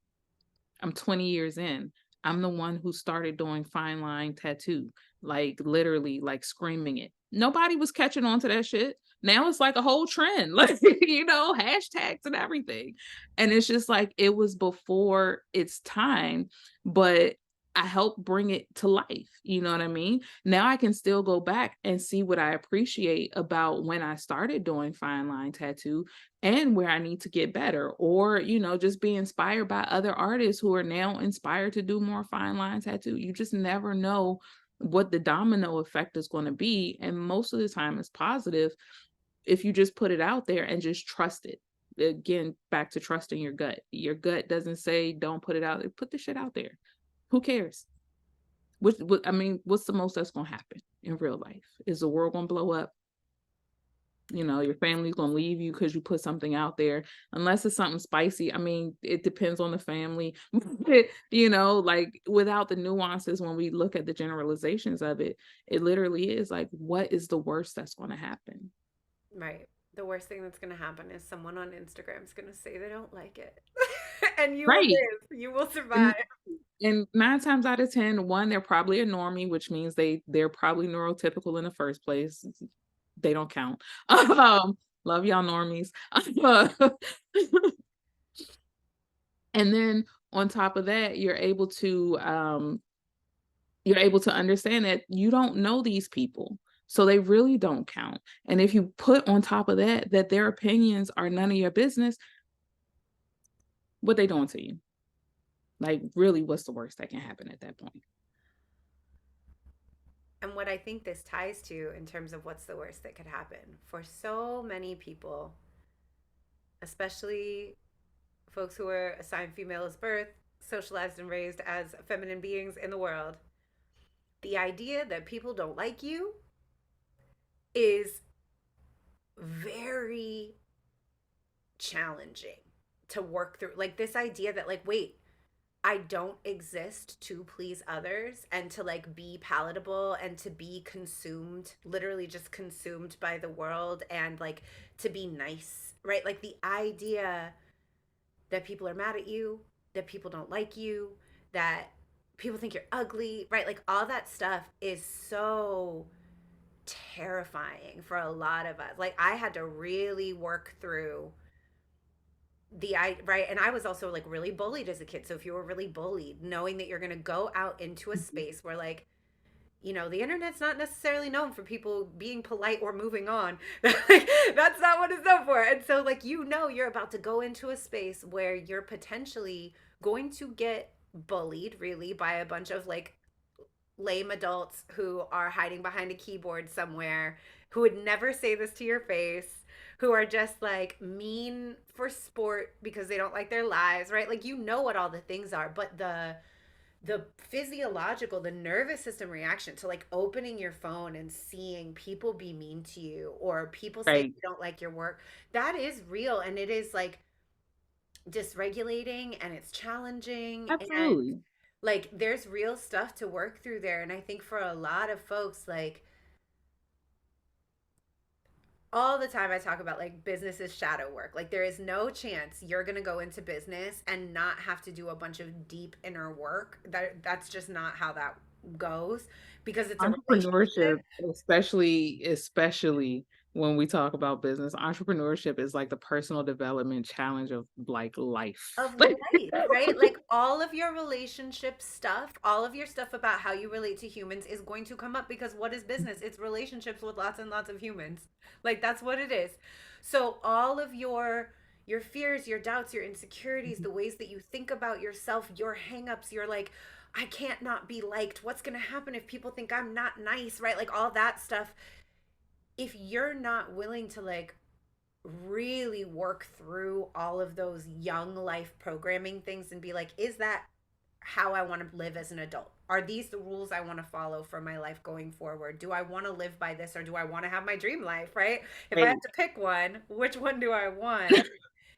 I'm 20 years in. I'm the one who started doing fine line tattoo, like literally like screaming it. Nobody was catching on to that shit. Now it's like a whole trend, like, hashtags and everything. And it's just like it was before its time, but I helped bring it to life. You know what I mean? Now I can still go back and see what I appreciate about when I started doing fine line tattoo and where I need to get better, or, just be inspired by other artists who are now inspired to do more fine line tattoo. You just never know what the domino effect is going to be. And most of the time it's positive if you just put it out there and just trust it. Again, back to trusting your gut. Your gut doesn't say don't put it out there. Put the shit out there. Who cares? I mean, what's the most that's going to happen in real life? Is the world going to blow up? Your family's gonna leave you because you put something out there, unless it's something spicy. I mean, it depends on the family. Like without the nuances, when we look at the generalizations of it, it literally is like, what is the worst that's gonna happen? Right. The worst thing that's going to happen is someone on Instagram is going to say they don't like it. And you will Right. live. You will And survive. and 9 times out of 10, one, they're probably a normie, which means they're probably neurotypical in the first place. They don't count. Love y'all normies. And then on top of that, you're able to understand that you don't know these people. So they really don't count. And if you put on top of that their opinions are none of your business, what they doing to you? Like, really, what's the worst that can happen at that point? And what I think this ties to in terms of what's the worst that could happen for so many people, especially folks who are assigned female as birth, socialized and raised as feminine beings in the world, the idea that people don't like you is very challenging to work through. Like this idea that, like, wait, I don't exist to please others and to like be palatable and to be consumed, literally just consumed by the world and like to be nice, right? Like the idea that people are mad at you, that people don't like you, that people think you're ugly, right? Like all that stuff is so terrifying for a lot of us. Like I had to really work through right, and I was also like really bullied as a kid. So if you were really bullied, knowing that you're going to go out into a space where like, the internet's not necessarily known for people being polite or moving on. That's not what it's known for. And so like, you're about to go into a space where you're potentially going to get bullied really by a bunch of like lame adults who are hiding behind a keyboard somewhere, who would never say this to your face, who are just like mean for sport because they don't like their lives, right? Like what all the things are, but the physiological, the nervous system reaction to like opening your phone and seeing people be mean to you or people say Right. you don't like your work, that is real, and it is like dysregulating and it's challenging, and Absolutely. like there's real stuff to work through there. And I think for a lot of folks, like all the time I talk about like business is shadow work. Like there is no chance you're going to go into business and not have to do a bunch of deep inner work. That's just not how that goes, because it's a Entrepreneurship, relationship especially when we talk about business, entrepreneurship is like the personal development challenge of like life. of life, right? Like all of your relationship stuff, all of your stuff about how you relate to humans is going to come up, because what is business? It's relationships with lots and lots of humans. Like that's what it is. So all of your fears, your doubts, your insecurities, the ways that you think about yourself, your hangups, your like, I can't not be liked. What's going to happen if people think I'm not nice, right? Like all that stuff. If you're not willing to like really work through all of those young life programming things and be like, is that how I want to live as an adult? Are these the rules I want to follow for my life going forward? Do I want to live by this or do I want to have my dream life, right? If I Right. have to pick one, which one do I want?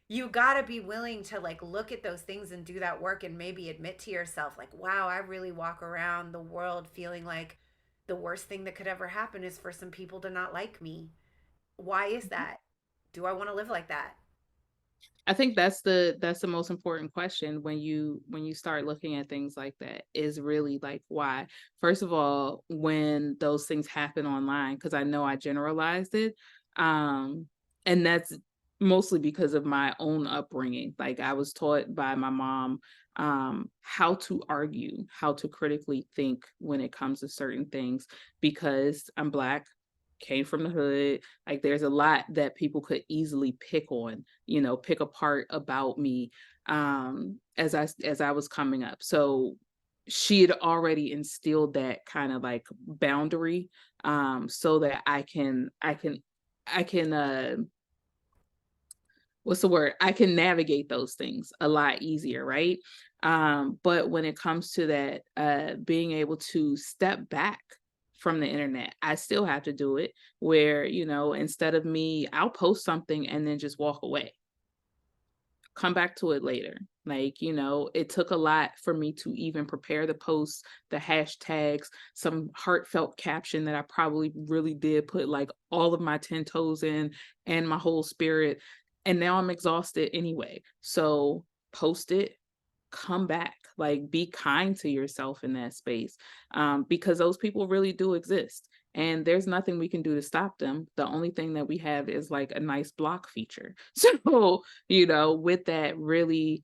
You got to be willing to like look at those things and do that work and maybe admit to yourself like, wow, I really walk around the world feeling like the worst thing that could ever happen is for some people to not like me. Why is that? Do I want to live like that? I think that's the most important question when you start looking at things like that is really like why. First of all, when those things happen online, because I know I generalized it, um, and that's mostly because of my own upbringing. Like I was taught by my mom how to argue, how to critically think when it comes to certain things because I'm black, came from the hood. Like there's a lot that people could easily pick on, pick apart about me as I was coming up. So she had already instilled that kind of like boundary so that I can what's the word? I can navigate those things a lot easier, right? But when it comes to that, being able to step back from the internet, I still have to do it where, instead of me, I'll post something and then just walk away, come back to it later. Like, it took a lot for me to even prepare the posts, the hashtags, some heartfelt caption that I probably really did put like all of my 10 toes in and my whole spirit. And now I'm exhausted anyway. So post it, come back, like be kind to yourself in that space, because those people really do exist and there's nothing we can do to stop them. The only thing that we have is like a nice block feature. So with that, really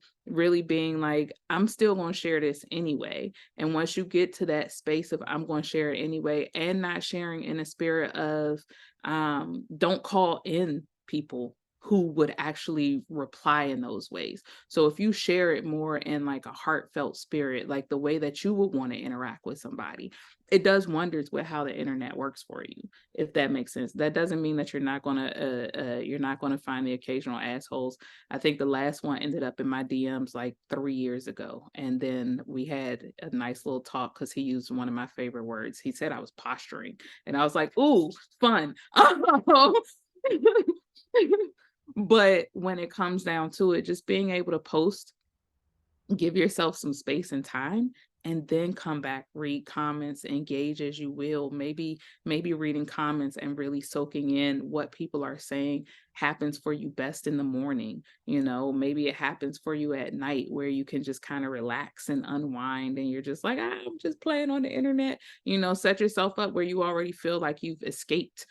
being like, I'm still going to share this anyway. And once you get to that space of I'm going to share it anyway, and not sharing in a spirit of don't call in people who would actually reply in those ways. So if you share it more in like a heartfelt spirit, like the way that you would want to interact with somebody, it does wonders with how the internet works for you, if that makes sense. That doesn't mean that you're not gonna find the occasional assholes. I think the last one ended up in my DMs like 3 years ago, and then we had a nice little talk because he used one of my favorite words. He said I was posturing, and I was like, "Ooh, fun." But when it comes down to it, just being able to post, give yourself some space and time, and then come back, read comments, engage as you will. Maybe reading comments and really soaking in what people are saying happens for you best in the morning. Maybe it happens for you at night where you can just kind of relax and unwind and you're just like, I'm just playing on the internet. Set yourself up where you already feel like you've escaped,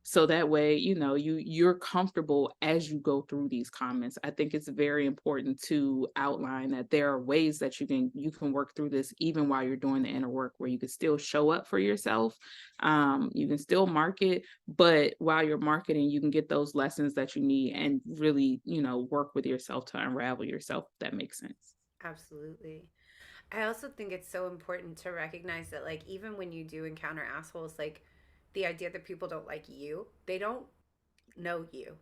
so that way you're comfortable as you go through these comments. I think it's very important to outline that there are ways that you can work through this even while you're doing the inner work, where you can still show up for yourself. You can still market, but while you're marketing you can get those lessons that you need and really work with yourself to unravel yourself, if that makes sense. Absolutely. I also think it's so important to recognize that, like, even when you do encounter assholes, like, the idea that people don't like you, they don't know you.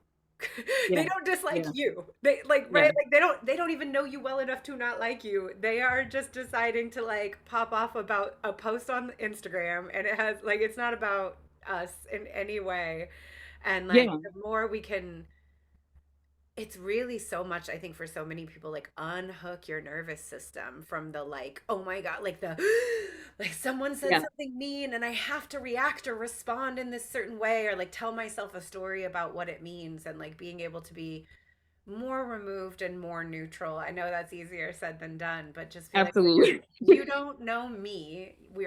They Yeah, don't dislike yeah, you. They like, yeah, right? Like they don't even know you well enough to not like you. They are just deciding to like pop off about a post on Instagram, and it has like it's not about us in any way. And like yeah, the more we can, it's really so much, I think, for so many people, like unhook your nervous system from the like, oh my God, like the like someone said yeah, something mean and I have to react or respond in this certain way, or like tell myself a story about what it means, and like being able to be more removed and more neutral. I know that's easier said than done, but just be like, absolutely. you don't know me. We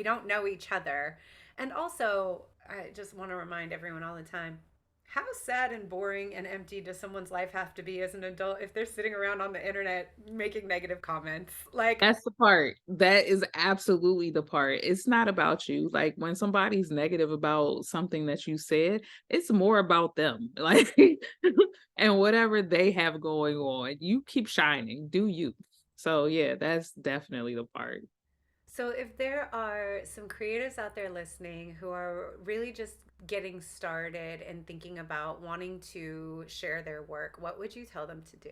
don't know each other. And also, I just want to remind everyone all the time, how sad and boring and empty does someone's life have to be as an adult if they're sitting around on the internet making negative comments? Like, That's the part. That is absolutely the part. It's not about you. Like when somebody's negative about something that you said, it's more about them. Like and whatever they have going on, you keep shining. Do you? So yeah, that's definitely the part. So, if there are some creatives out there listening who are really just getting started and thinking about wanting to share their work, what would you tell them to do?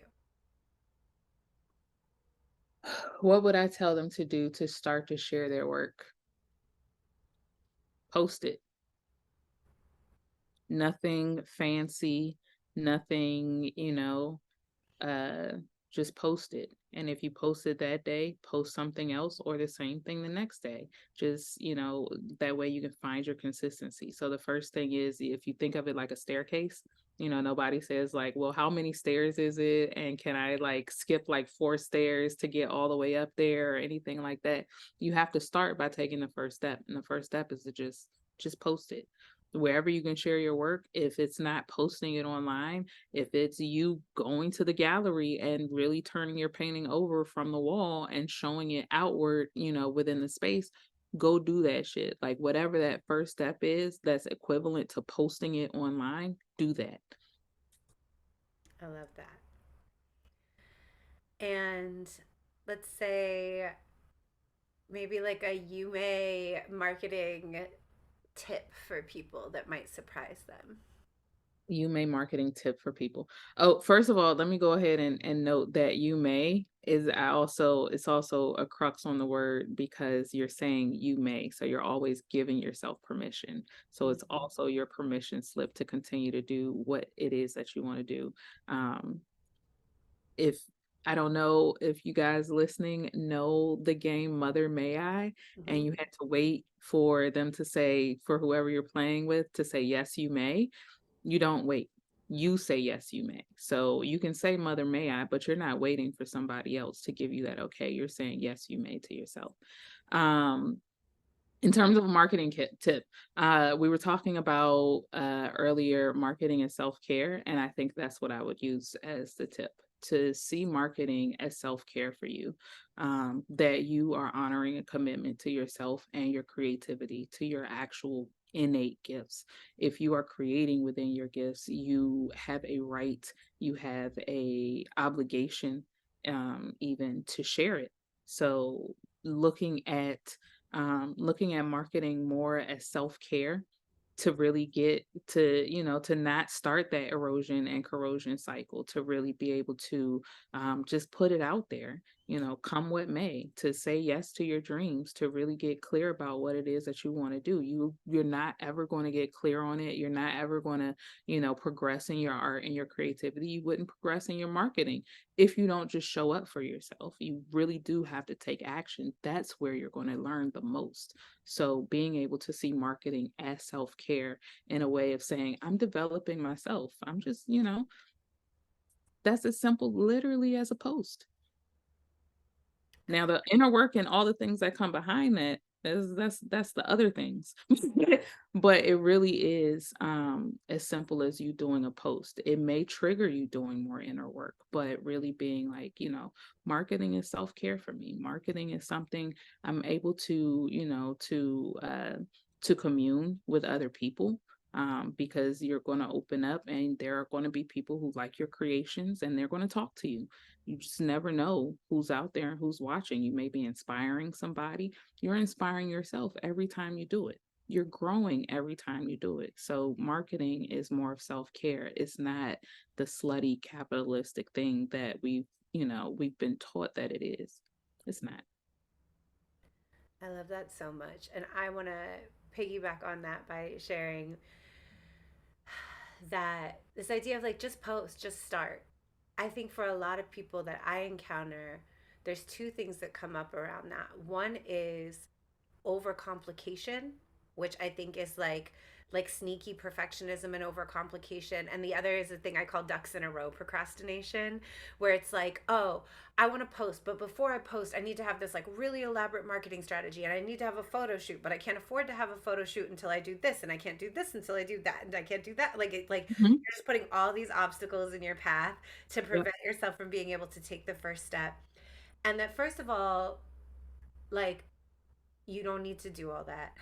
What would I tell them to do to start to share their work? Post it. Nothing fancy, nothing, uh, just post it. And if you post it that day, post something else or the same thing the next day. Just, that way you can find your consistency. So the first thing is if you think of it like a staircase, nobody says like, well, how many stairs is it? And can I like skip like 4 stairs to get all the way up there or anything like that? You have to start by taking the first step. And the first step is to just post it wherever you can share your work. If it's not posting it online, if it's you going to the gallery and really turning your painting over from the wall and showing it outward, within the space, go do that shit. Like whatever that first step is that's equivalent to posting it online, do that. I love that. And let's say maybe like a Y.U.M.E marketing tip for people that might surprise them. Y.U.M.E marketing tip for people. Oh, first of all, let me go ahead and note that Y.U.M.E is it's also a crux on the word because you're saying you may. So you're always giving yourself permission. So it's Mhm. also your permission slip to continue to do what it is that you want to do. Um, if I don't know if you guys listening know the game Mother May I, and Mhm. you had to wait for them to say, for whoever you're playing with to say, yes, you may. You don't wait. You say, yes, you may. So you can say, Mother, may I, but you're not waiting for somebody else to give you that okay. You're saying, yes, you may to yourself. Um, in terms of a marketing tip, we were talking about earlier marketing and self care, and I think that's what I would use as the tip to see marketing as self care for you. That you are honoring a commitment to yourself and your creativity, to your actual innate gifts. If you are creating within your gifts, you have a right, you have a obligation, even to share it. So looking at looking at marketing more as self-care to really get to, to not start that erosion and corrosion cycle, to really be able to just put it out there, come what may, to say yes to your dreams, to really get clear about what it is that you want to do. You're not ever going to get clear on it. You're not ever going to, progress in your art and your creativity. You wouldn't progress in your marketing if you don't just show up for yourself. You really do have to take action. That's where you're going to learn the most. So being able to see marketing as self-care in a way of saying, I'm developing myself. I'm just, that's as simple literally as a post. Now the inner work and all the things that come behind that is that's the other things. But it really is as simple as you doing a post. It may trigger you doing more inner work, but really being like, marketing is self-care for me. Marketing is something I'm able to, to commune with other people. Because you're going to open up and there are going to be people who like your creations and they're going to talk to you. You just never know who's out there and who's watching. You may be inspiring somebody. You're inspiring yourself every time you do it. You're growing every time you do it. So marketing is more of self-care. It's not the slutty capitalistic thing that we've been taught that it is. It's not. I love that so much. And I want to piggyback on that by sharing that this idea of like just post, just start. I think for a lot of people that I encounter, there's two things that come up around that. One is overcomplication, which I think is like sneaky perfectionism and overcomplication. And the other is the thing I call ducks in a row procrastination, where it's like, oh, I want to post, but before I post, I need to have this like really elaborate marketing strategy and I need to have a photo shoot, but I can't afford to have a photo shoot until I do this, and I can't do this until I do that, and I can't do that. Like Mhm. you're just putting all these obstacles in your path to Yep. prevent yourself from being able to take the first step. And that first of all, like you don't need to do all that.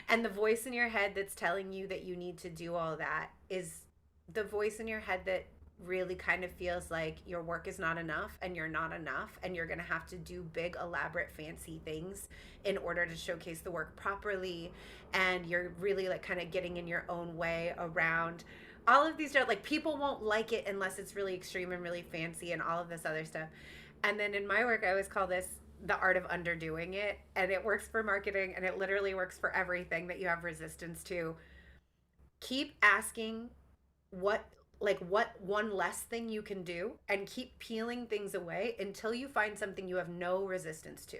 And the voice in your head that's telling you that you need to do all that is the voice in your head that really kind of feels like your work is not enough and you're not enough and you're going to have to do big, elaborate, fancy things in order to showcase the work properly. And you're really like kind of getting in your own way around all of these, like people won't like it unless it's really extreme and really fancy and all of this other stuff. And then in my work, I always call this the art of underdoing it. And it works for marketing and it literally works for everything that you have resistance to. Keep asking what what one less thing you can do and keep peeling things away until you find something you have no resistance to.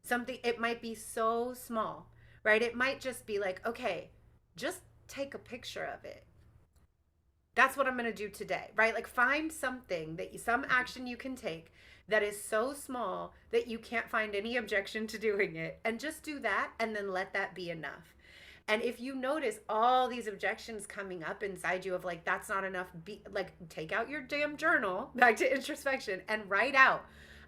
Something, it might be so small, right? It might just be like, okay, just take a picture of it. That's what I'm going to do today, right? Like find something that some action you can take that is so small that you can't find any objection to doing it, and just do that and then let that be enough. And if you notice all these objections coming up inside you of like that's not enough, be like take out your damn journal, back to introspection, and write out,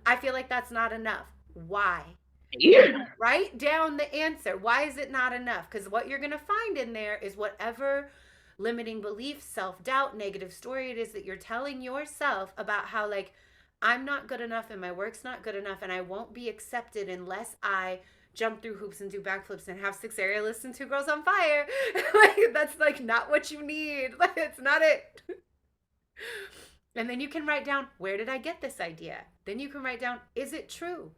I feel like that's not enough. Why? Yeah. Write down the answer. Why is it not enough? Because what you're going to find in there is whatever limiting belief, self-doubt, negative story it is that you're telling yourself about how like I'm not good enough and my work's not good enough and I won't be accepted unless I jump through hoops and do backflips and have 6 aerialists and 2 girls on fire. Like that's like not what you need. Like it's not it. And then you can write down, where did I get this idea? Then you can write down, is it true?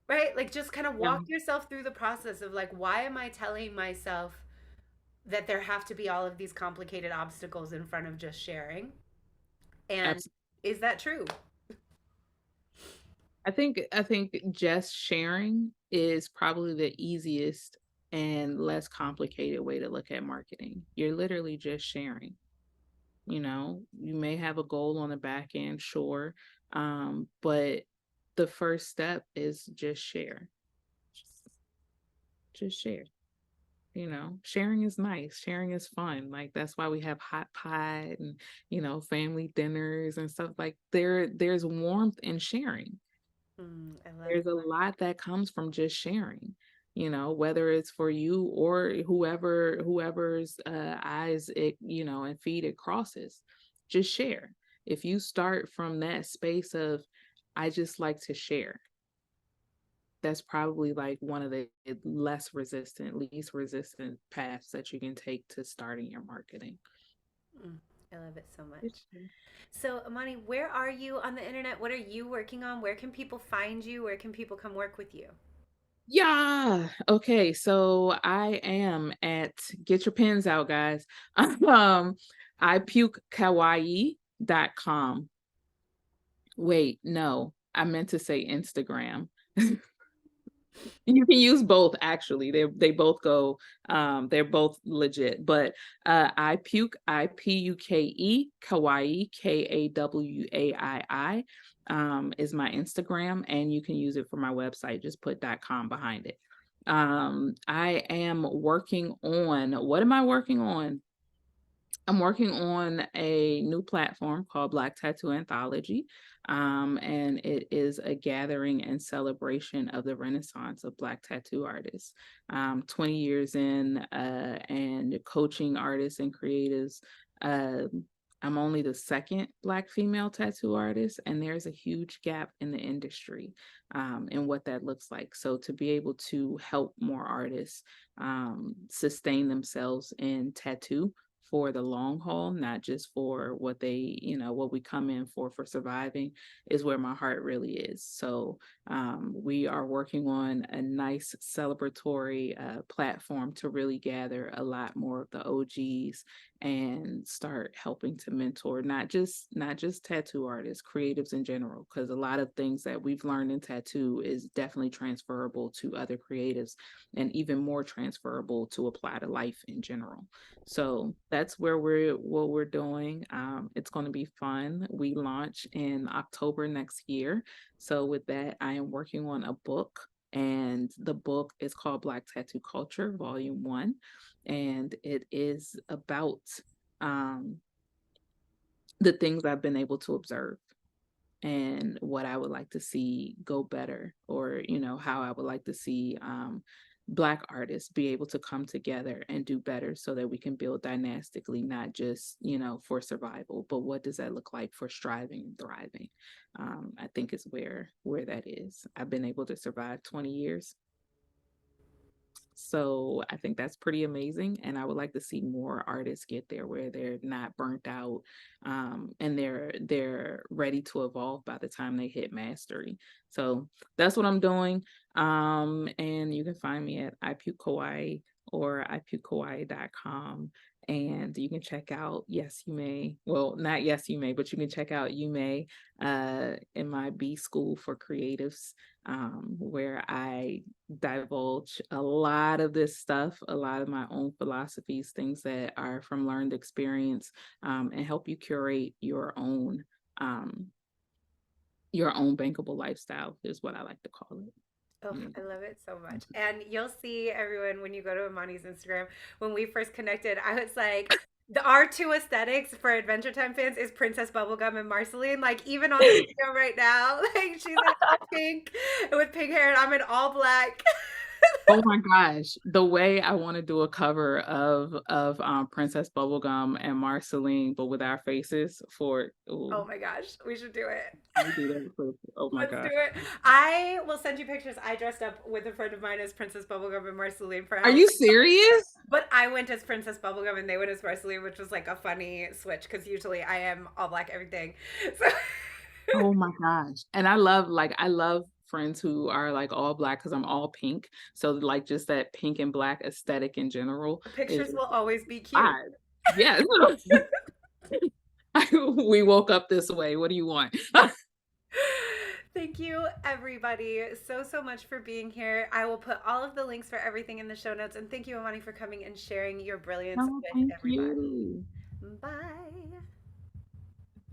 Right? Like just kind of Yeah. walk yourself through the process of like, why am I telling myself that there have to be all of these complicated obstacles in front of just sharing? And Absolutely. is that true? I think just sharing is probably the easiest and less complicated way to look at marketing. You're literally just sharing. You may have a goal on the back end, sure. But the first step is just share. Just, just share. Sharing is nice. Sharing is fun. Like that's why we have hot pot and, family dinners and stuff like there's warmth in sharing. I love There's a that. lot that comes from just sharing, whether it's for you or whoever's eyes it, and feet it crosses. Just share. If you start from that space of, I just like to share, that's probably like one of the least resistant paths that you can take to starting your marketing. Mm, I love it so much. Just share. So, Imani, where are you on the internet? What are you working on? Where can people find you? Where can people come work with you? Yeah. Okay. So I am at, get your pens out, guys. Um, ipukekawaii.com. Wait, no, I meant to say Instagram. You can use both actually. They both go, they're both legit. But IPUKE Kawaii KAWAII is my Instagram, and you can use it for my website. Just put .com behind it. I am working on, what am I working on? I'm working on a new platform called Black Tattoo Anthology, and it is a gathering and celebration of the Renaissance of Black tattoo artists. 20 years in, and coaching artists and creatives. Uh, I'm only the second Black female tattoo artist, and there's a huge gap in the industry, and what that looks like. So to be able to help more artists sustain themselves in tattoo for the long haul, not just for what what we come in for surviving, is where my heart really is. So we are working on a nice celebratory platform to really gather a lot more of the OGs and start helping to mentor not just tattoo artists, creatives in general, because a lot of things that we've learned in tattoo is definitely transferable to other creatives, and even more transferable to apply to life in general. So that's what we're doing. It's going to be fun. We launch in October next year. So with that, I am working on a book, and the book is called Black Tattoo Culture, Volume One, and it is about um, the things I've been able to observe and what I would like to see go better, or how I would like to see Black artists be able to come together and do better so that we can build dynastically, not just, for survival, but what does that look like for striving and thriving? I think is where that is. I've been able to survive 20 years. So I think that's pretty amazing. And I would like to see more artists get there where they're not burnt out, and they're ready to evolve by the time they hit mastery. So that's what I'm doing. And you can find me at iPukeKawaii or iPukeKawaii.com. And you can check out Yes You May. Well, not Yes You May, but you can check out Y.U.M.E in my B School for Creatives, where I divulge a lot of this stuff, a lot of my own philosophies, things that are from learned experience, and help you curate um, your own bankable lifestyle is what I like to call it. Oh, Yeah. I love it so much. And you'll see everyone when you go to Imani's Instagram. When we first connected, I was like, our two aesthetics for Adventure Time fans is Princess Bubblegum and Marceline. Like, even on the video right now, like she's in all pink with pink hair, and I'm in all black. Oh my gosh, the way I want to do a cover of Princess Bubblegum and Marceline, but with our faces for Oh my gosh, we should do it. we do that for, oh my Let's do god. it. I will send you pictures. I dressed up with a friend of mine as Princess Bubblegum and Marceline for Are Halloween. you serious? But I went as Princess Bubblegum and they went as Marceline, which was like a funny switch because usually I am all black everything. So Oh my gosh. And I love friends who are like all black because I'm all pink. So like just that pink and black aesthetic in general the is pictures will always be cute. vibe. Yes. We woke up this way. What do you want? Thank you, everybody, so much for being here. I will put all of the links for everything in the show notes. And thank you, Imani, for coming and sharing your brilliance No, with thank everybody. you. Bye.